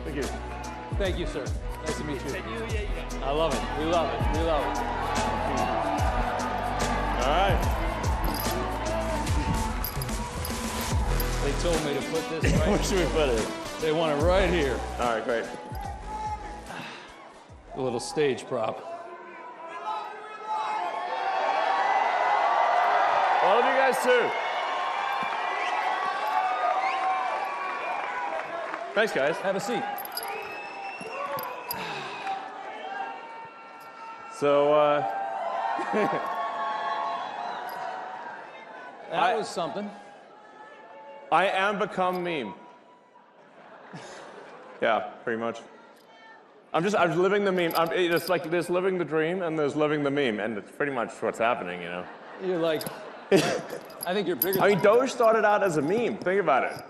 Thank you. Thank you, sir. Nice to meet you. Yeah. I love it. We love it. We love it. All right. They told me to put this right. Where should we put it? They want it right here. All right, great. A little stage prop. All of you guys too. Thanks, guys. Have a seat. So, That was something. I am become meme. Yeah, pretty much. I'm living the meme. It's like there's living the dream and there's living the meme, and it's pretty much what's happening, you know? You're like, I think you're bigger I mean, than Doge started out as a meme. Think about it.